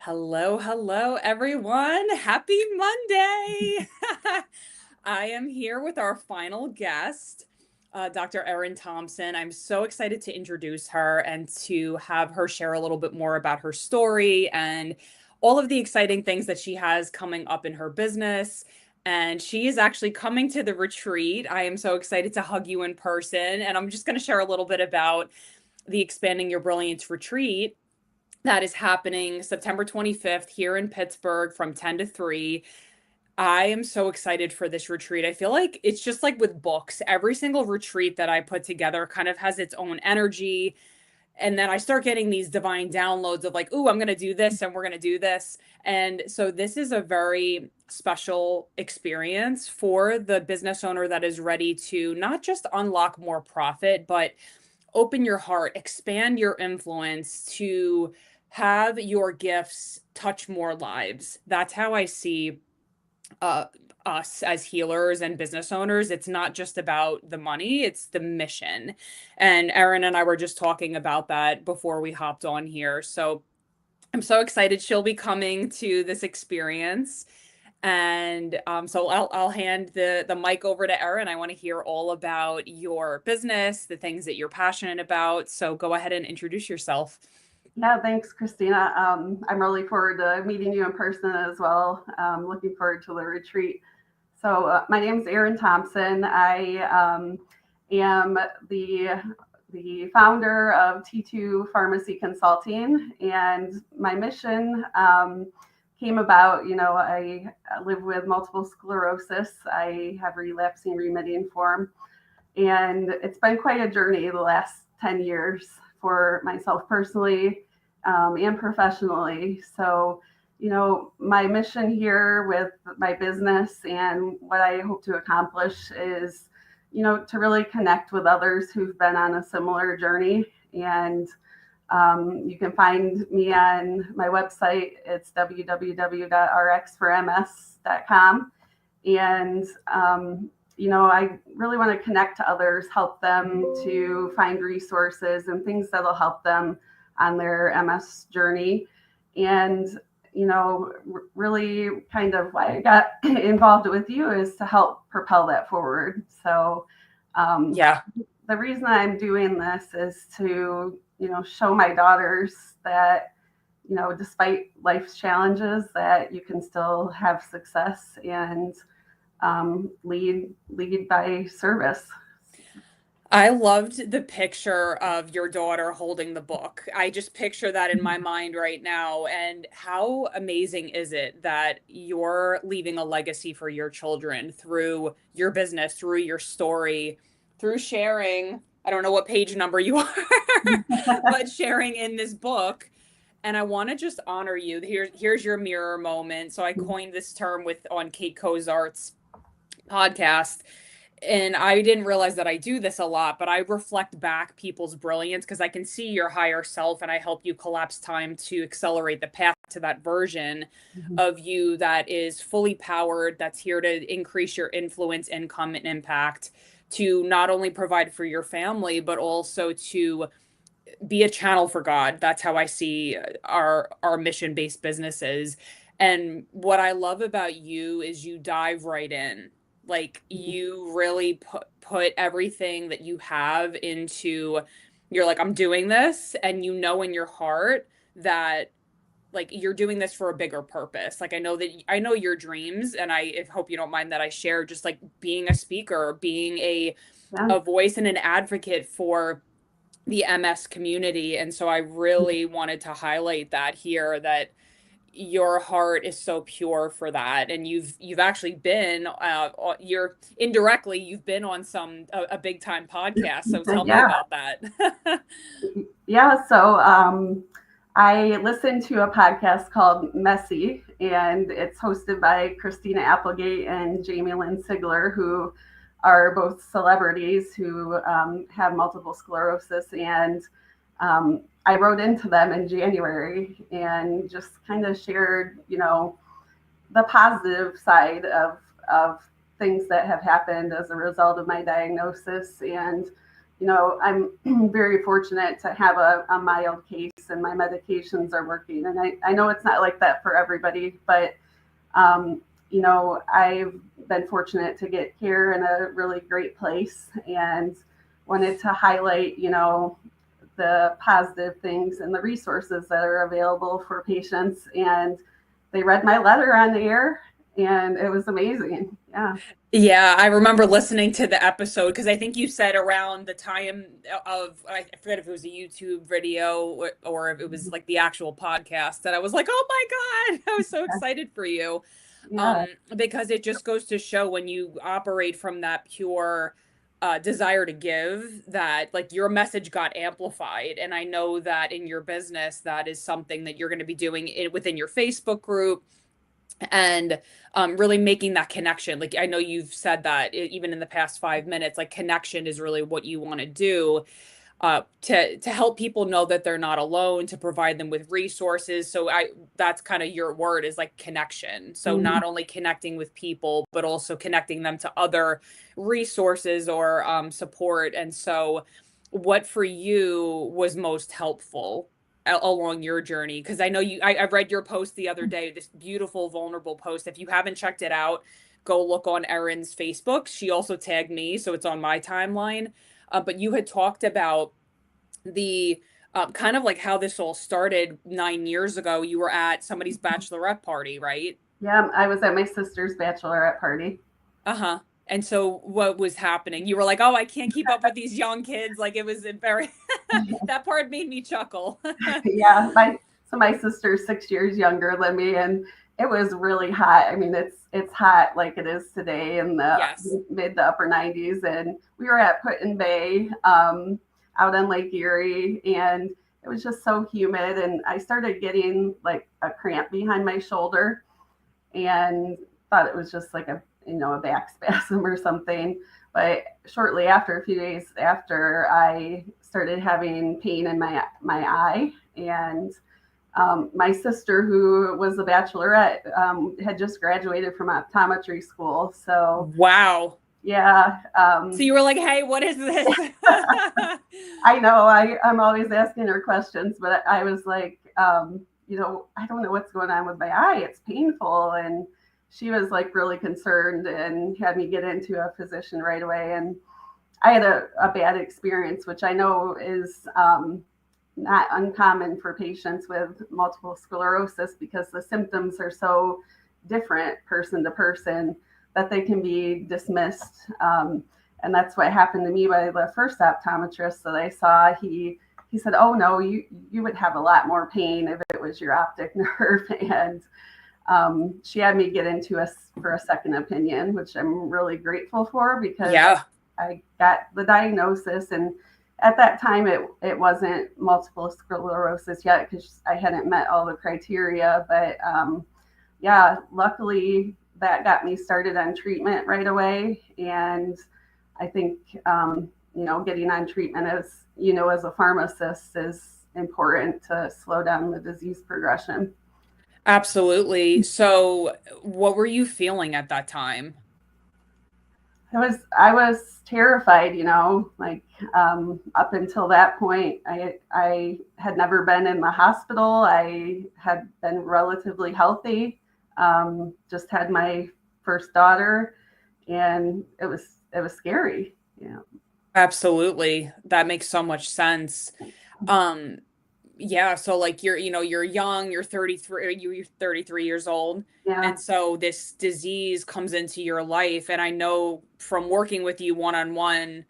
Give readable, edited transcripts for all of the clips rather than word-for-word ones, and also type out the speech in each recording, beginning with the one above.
Hello, hello, everyone. Happy Monday. I am here with our final guest, Dr. Erin Thompson. I'm so excited to introduce her and to have her share a little bit more about her story and all of the exciting things that she has coming up in her business. And she is actually coming to the retreat. I am so excited to hug you in person. And I'm just going to share a little bit about the Expanding Your Brilliance retreat that is happening September 25th here in Pittsburgh from 10 to 3. I am so excited for this retreat. I feel like it's just like with books. Every single retreat that I put together kind of has its own energy. And then I start getting these divine downloads of like, ooh, I'm going to do this and we're going to do this. And so this is a very special experience for the business owner that is ready to not just unlock more profit, but open your heart, expand your influence to have your gifts touch more lives. That's how I see uh, us as healers and business owners. It's not just about the money, it's the mission. And Erin and I were just talking about that before we hopped on here. So I'm so excited she'll be coming to this experience. And so I'll hand the mic over to Erin. I want to hear all about your business, the things that you're passionate about. So go ahead and introduce yourself. Yeah, thanks, Christina. I'm really forward to meeting you in person as well. Looking forward to the retreat. So my name is Erin Thompson. I am the founder of T2 Pharmacy Consulting, and my mission came about. I live with multiple sclerosis. I have relapsing remitting form, and it's been quite a journey the last 10 years for myself personally and professionally. So, my mission here with my business and what I hope to accomplish is, to really connect with others who've been on a similar journey. And you can find me on my website. It's www.rxforms.com. And I really want to connect to others, help them to find resources and things that'll help them on their MS journey. And, really kind of why I got involved with you is to help propel that forward. So, Yeah. the reason I'm doing this is to, show my daughters that, despite life's challenges, that you can still have success and lead by service. I loved the picture of your daughter holding the book. I just picture that in my mind right now. And how amazing is it that you're leaving a legacy for your children through your business, through your story, through sharing? I don't know what page number you are, but sharing in this book. And I want to just honor you. Here's your mirror moment. So I coined this term with on Kate Kozart's podcast, and I didn't realize that I do this a lot, but I reflect back people's brilliance because I can see your higher self and I help you collapse time to accelerate the path to that version of you that is fully powered, that's here to increase your influence, income, and impact, to not only provide for your family, but also to be a channel for God. That's how I see our mission-based businesses. And what I love about you is you dive right in. Like you really put everything that you have into, you're like, I'm doing this, and you know in your heart that like you're doing this for a bigger purpose. Like I know your dreams, and I hope you don't mind that I share just like being a speaker, being Yeah. a voice and an advocate for the MS community. And so I really wanted to highlight that here, that your heart is so pure for that. And you've actually been you're indirectly you've been on a big time podcast. So tell me Yeah. about that. Yeah. So I listened to a podcast called Messy, and it's hosted by Christina Applegate and Jamie Lynn Sigler, who are both celebrities who have multiple sclerosis. And I wrote into them in January and just kind of shared, the positive side of things that have happened as a result of my diagnosis. And, I'm very fortunate to have a mild case and my medications are working. And I know it's not like that for everybody, but, I've been fortunate to get care in a really great place and wanted to highlight, the positive things and the resources that are available for patients. And they read my letter on the air and it was amazing. Yeah. Yeah, I remember listening to the episode because I think you said around the time of, I forget if it was a YouTube video or if it was like the actual podcast, that I was like, oh my God, I was so excited for you. Yeah. Because it just goes to show when you operate from that pure desire to give, that like your message got amplified. And I know that in your business, that is something that you're going to be doing within your Facebook group, and really making that connection. Like I know you've said that even in the past 5 minutes, like connection is really what you want to do, to help people know that they're not alone, to provide them with resources. So that's kind of your word, is like connection. So Mhm. not only connecting with people, but also connecting them to other resources or support. And so what for you was most helpful along your journey? Because I know I read your post the other day, this beautiful, vulnerable post. If you haven't checked it out, go look on Erin's Facebook. She also tagged me, so it's on my timeline. But you had talked about the kind of like how this all started 9 years ago. You were at somebody's bachelorette party, right? Yeah, I was at my sister's bachelorette party. Uh-huh. And so what was happening? You were like, oh, I can't keep up with these young kids. Like it was a very, that part made me chuckle. Yeah, my sister's 6 years younger than me, and it was really hot. I mean, it's hot like it is today in the Yes. mid to upper 90s, and we were at Put-in Bay, out on Lake Erie, and it was just so humid, and I started getting like a cramp behind my shoulder, and thought it was just like a back spasm or something. But shortly after, a few days after, I started having pain in my eye, and my sister, who was a bachelorette, had just graduated from optometry school. So Wow. yeah, So you were like, hey, what is this? I know I'm always asking her questions, but I was like, I don't know what's going on with my eye. It's painful. And she was like really concerned and had me get into a physician right away. And I had a bad experience, which I know is not uncommon for patients with multiple sclerosis, because the symptoms are so different person to person that they can be dismissed. And that's what happened to me by the first optometrist that I saw. He said, "Oh no, you would have a lot more pain if it was your optic nerve." And she had me get into for a second opinion, which I'm really grateful for, because Yeah. I got the diagnosis, and at that time it wasn't multiple sclerosis yet because I hadn't met all the criteria. But yeah, luckily that got me started on treatment right away. And I think getting on treatment as a pharmacist is important to slow down the disease progression. Absolutely. So what were you feeling at that time? I was terrified, like up until that point, I had never been in the hospital. I had been relatively healthy, just had my first daughter, and it was scary. Yeah. Absolutely. That makes so much sense. Um, yeah, so like you're young, you're 33, you're 33 years old. Yeah. And so this disease comes into your life. And I know from working with you one-on-one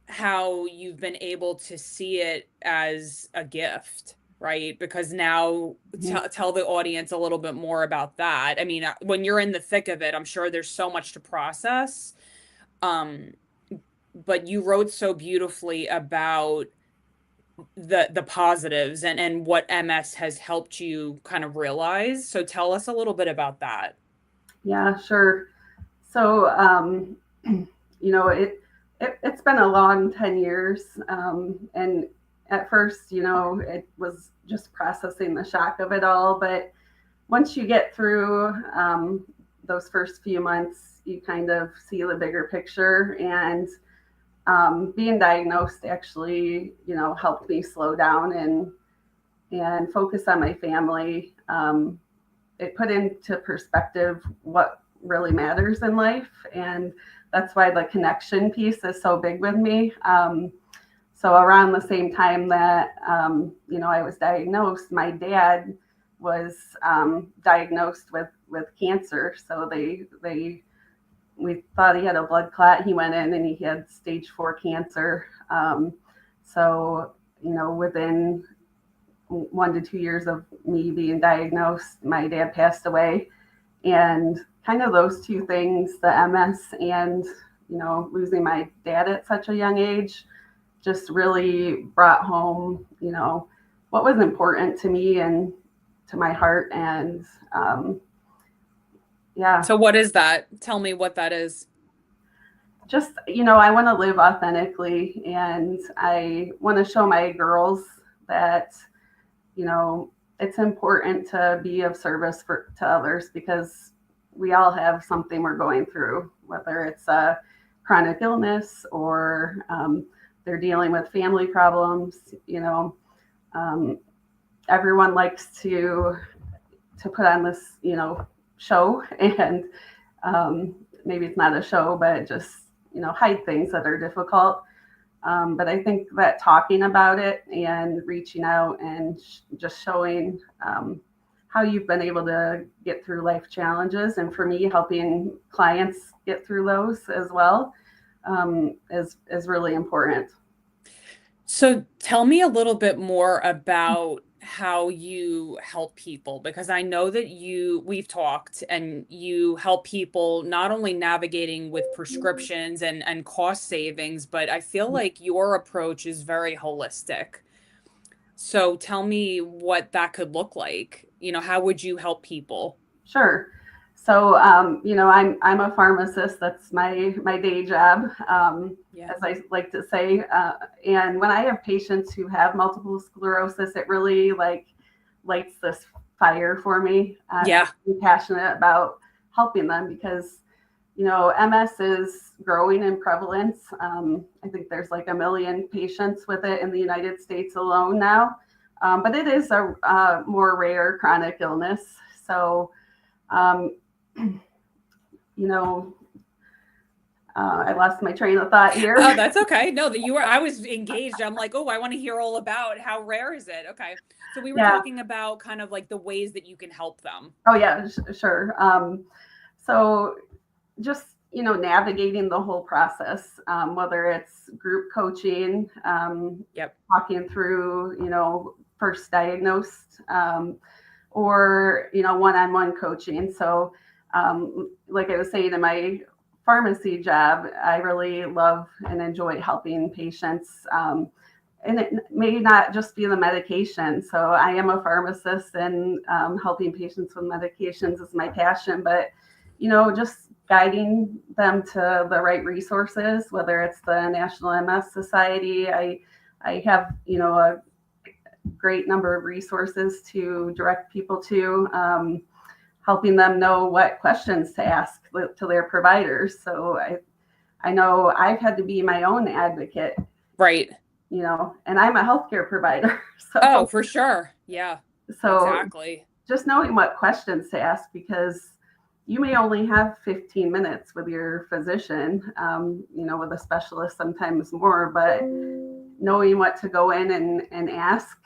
how you've been able to see it as a gift, right? Because now Mhm. tell the audience a little bit more about that. I mean, when you're in the thick of it, I'm sure there's so much to process. Um, but you wrote so beautifully about the positives and what MS has helped you kind of realize. So tell us a little bit about that. Yeah, sure. So, it's been a long 10 years. And at first, it was just processing the shock of it all. But once you get through those first few months, you kind of see the bigger picture. And being diagnosed actually, helped me slow down and focus on my family. It put into perspective what really matters in life, and that's why the connection piece is so big with me. So around the same time that I was diagnosed, my dad was diagnosed with cancer. So we thought he had a blood clot. He went in and he had stage 4 cancer. So within 1 to 2 years of me being diagnosed, my dad passed away. And kind of those two things, the MS and losing my dad at such a young age, just really brought home what was important to me and to my heart. And yeah. So what is that? Tell me what that is. Just, I want to live authentically, and I want to show my girls that it's important to be of service to others, because we all have something we're going through, whether it's a chronic illness or they're dealing with family problems. Everyone likes to put on this show, and maybe it's not a show, but just hide things that are difficult. But I think that talking about it and reaching out and just showing how you've been able to get through life challenges, and for me, helping clients get through those as well, is really important. So tell me a little bit more about how you help people, because I know that we've talked and you help people not only navigating with prescriptions and cost savings, but I feel like your approach is very holistic. So tell me what that could look like. How would you help people? Sure. So, I'm a pharmacist. That's my day job, Yeah. as I like to say. And when I have patients who have multiple sclerosis, it really lights this fire for me. Yeah. I'm passionate about helping them because, MS is growing in prevalence. I think there's like 1 million patients with it in the United States alone now. But it is a more rare chronic illness. So, I lost my train of thought here. Oh, that's okay. No, I was engaged. I'm like, oh, I want to hear all about how rare is it? Okay. So we were Yeah. talking about kind of like the ways that you can help them. Oh yeah, sure. So just, navigating the whole process, whether it's group coaching, Yep. talking through, first diagnosed, or, one-on-one coaching. So, like I was saying, in my pharmacy job, I really love and enjoy helping patients. And it may not just be the medication. So I am a pharmacist, and helping patients with medications is my passion. But, just guiding them to the right resources, whether it's the National MS Society. I have, a great number of resources to direct people to, helping them know what questions to ask to their providers. So I know I've had to be my own advocate. Right. And I'm a healthcare provider. Oh, for sure. Yeah. So exactly. Just knowing what questions to ask, because you may only have 15 minutes with your physician, with a specialist, sometimes more, but knowing what to go in and ask,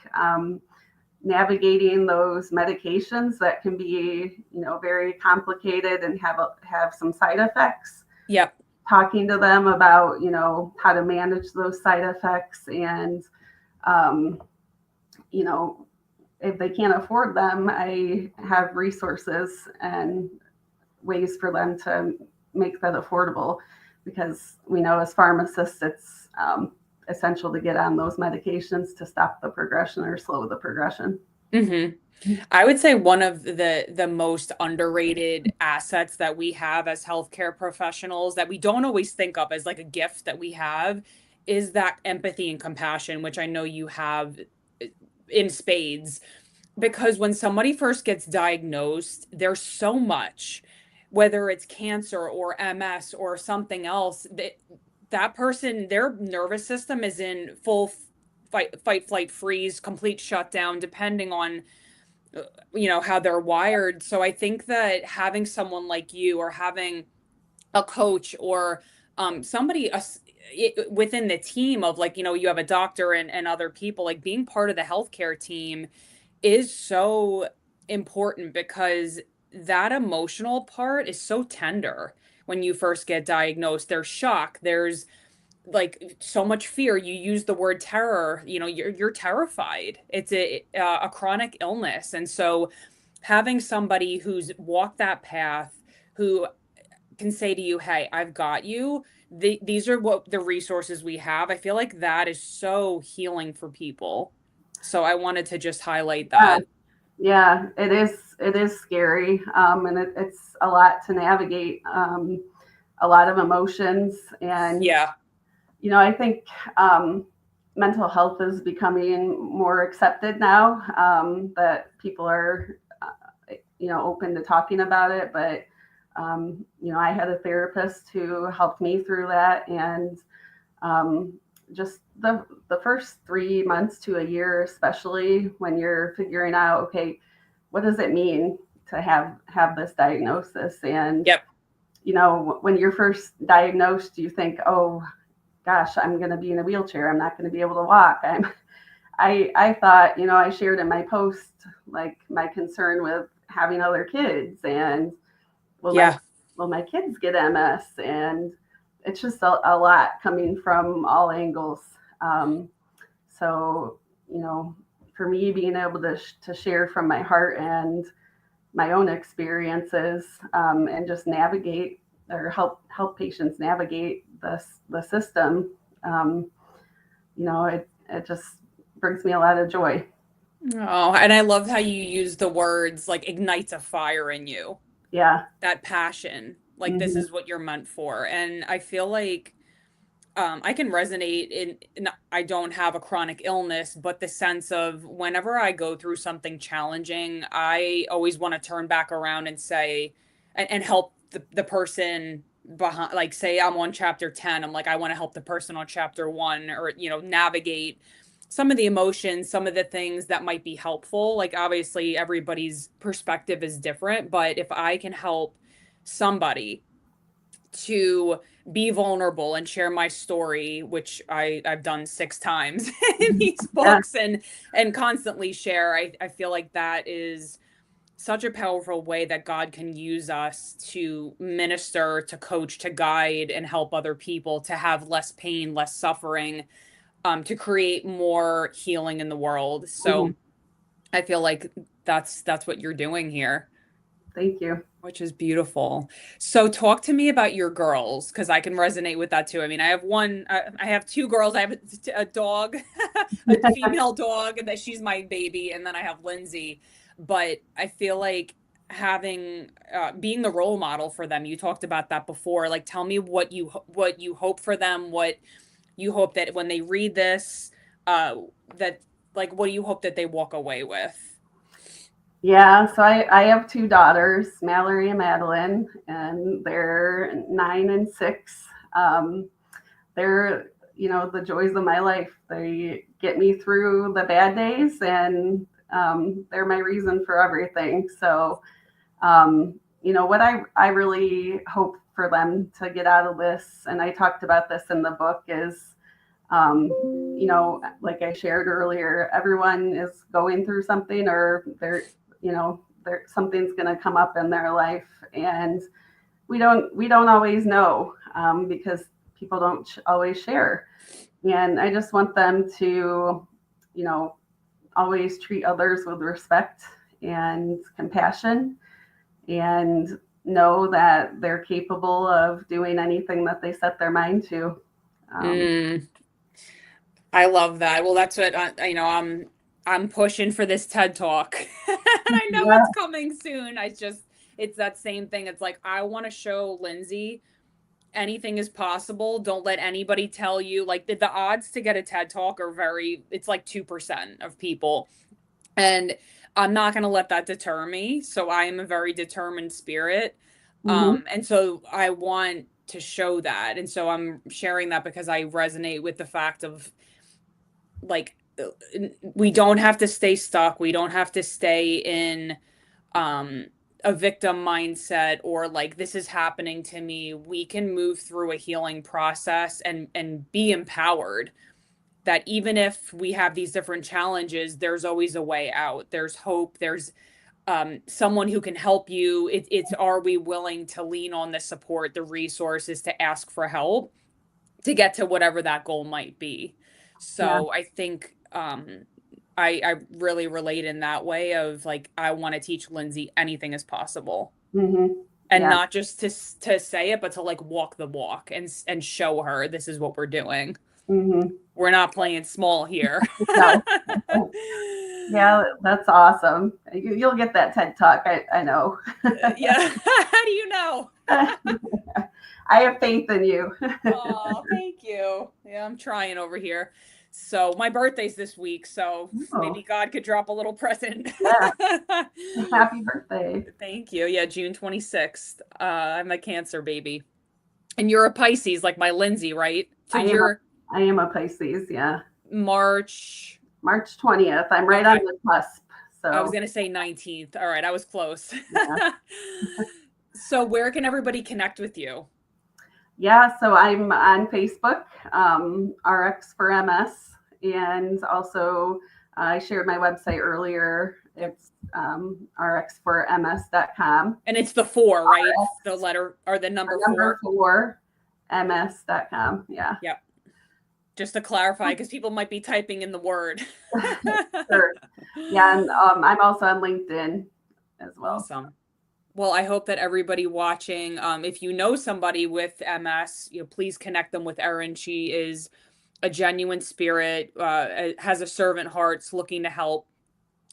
navigating those medications that can be, very complicated and have some side effects. Yep. Talking to them about, how to manage those side effects, and, if they can't afford them, I have resources and ways for them to make that affordable, because we know as pharmacists, it's essential to get on those medications to stop the progression or slow the progression. Mm-hmm. I would say one of the most underrated assets that we have as healthcare professionals that we don't always think of as like a gift that we have is that empathy and compassion, which I know you have in spades. Because when somebody first gets diagnosed, there's so much, whether it's cancer or MS or something else, that that person, their nervous system is in full fight, flight, freeze, complete shutdown, depending on how they're wired. So I think that having someone like you, or having a coach, or somebody within the team of, like, you have a doctor and other people, like being part of the healthcare team is so important, because that emotional part is so tender. When you first get diagnosed, there's shock, there's like so much fear. You use the word terror, you're terrified. It's a chronic illness. And so having somebody who's walked that path, who can say to you, hey, I've got you, these are what the resources we have, I feel like that is so healing for people. So I wanted to just highlight Yeah, that. yeah, it is. It is scary, and it's a lot to navigate. A lot of emotions, and Yeah. I think mental health is becoming more accepted now, that people are, open to talking about it. But I had a therapist who helped me through that, and um, just the first 3 months to a year, especially when you're figuring out, okay, what does it mean to have this diagnosis? And Yep. when you're first diagnosed, you think, oh gosh, I'm going to be in a wheelchair. I'm not going to be able to walk. I thought, I shared in my post, like, my concern with having other kids, and will my Yeah. will my kids get MS? And it's just a lot coming from all angles. Um, so, for me, being able to share from my heart and my own experiences, and just navigate, or help patients navigate the system, um, it just brings me a lot of joy. Oh, and I love how you use the words like ignites a fire in you, Yeah. that passion. Like, this Hmm. is what you're meant for. And I feel like I can resonate in I don't have a chronic illness, but the sense of whenever I go through something challenging, I always want to turn back around and say, and help the person behind, like, say I'm on chapter 10, I'm like, I want to help the person on chapter 1, or, navigate some of the emotions, some of the things that might be helpful. Like, obviously, everybody's perspective is different, but if I can help somebody to be vulnerable and share my story, which I've done 6 times in these Yeah. books, and constantly share, I feel like that is such a powerful way that God can use us to minister, to coach, to guide, and help other people to have less pain, less suffering, to create more healing in the world. Hmm. So I feel like that's what you're doing here. Thank you. Which is beautiful. So talk to me about your girls, because I can resonate with that too. I mean, I have 2 girls. I have a dog, a female dog, and that she's my baby, and then I have Lindsay. But I feel like having being the role model for them. You talked about that before. Like, tell me what you hope for them. What you hope that when they read this, uh, that like, what do you hope that they walk away with? Yeah, so I have two daughters, Mallory and Madeline, and they're 9 and 6. They're, the joys of my life. They get me through the bad days, and they're my reason for everything. So, what I really hope for them to get out of this, and I talked about this in the book, is, like I shared earlier, everyone is going through something, or something's going to come up in their life, and we don't always know, because people don't always share. And I just want them to, you know, always treat others with respect and compassion, and know that they're capable of doing anything that they set their mind to. Um, Mm. I love that. Well, that's what I'm pushing for this TED Talk. And I know yeah. it's coming soon. It's that same thing. It's like, I want to show Lindsay anything is possible. Don't let anybody tell you, like, the odds to get a TED Talk are it's like 2% of people. And I'm not going to let that deter me. So I am a very determined spirit. Hmm. And so I want show that. And so I'm sharing that because I resonate with the fact of like we don't have to stay stuck. We don't have to stay in a victim mindset or like this is happening to me. We can move through a healing process and be empowered that even if we have these different challenges, there's always a way out. There's hope. There's someone who can help you. It's are we willing to lean on the support, the resources to ask for help to get to whatever that goal might be. Yeah. So I think I really relate in that way of like I want to teach Lindsay anything is possible. And Yeah. not just to say it, but to like walk the walk and show her this is what we're doing. We're not playing small here. No. Yeah, that's awesome. You'll get that TED Talk, I know. Yeah. How do you know? I have faith in you. Oh, thank you. Yeah, I'm trying over here. So my birthday's this week, so maybe God could drop a little present. Yeah. Happy birthday. Thank you. Yeah, June 26th. I'm a Cancer baby. And you're a Pisces, like my Lindsay, right? So I am a Pisces, yeah. March 20th. I'm right on the cusp. So I was gonna say 19th. All right, I was close. Yeah. So where can everybody connect with you? Yeah, so I'm on Facebook, RX for MS, and also I shared my website earlier. It's rxforms.com. And it's the 4, right? RX, the letter or the number 4, ms.com. Yeah. Yep. Just to clarify, because people might be typing in the word. Sure. Yeah, and I'm also on LinkedIn as well. Awesome. Well, I hope that everybody watching, if you know somebody with MS, please connect them with Erin. She is a genuine spirit, has a servant heart, looking to help.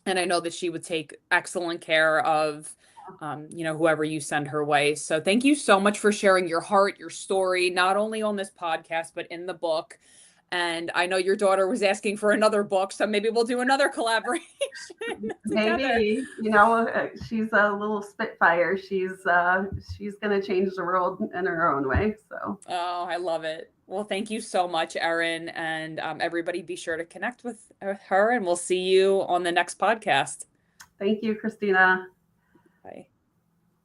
And I know that she would take excellent care of, whoever you send her way. So thank you so much for sharing your heart, your story, not only on this podcast, but in the book. And I know your daughter was asking for another book, so maybe we'll do another collaboration. Maybe, she's a little spitfire. She's going to change the world in her own way. So. Oh, I love it. Well, thank you so much, Erin. And everybody be sure to connect with her, and we'll see you on the next podcast. Thank you, Christina. Bye.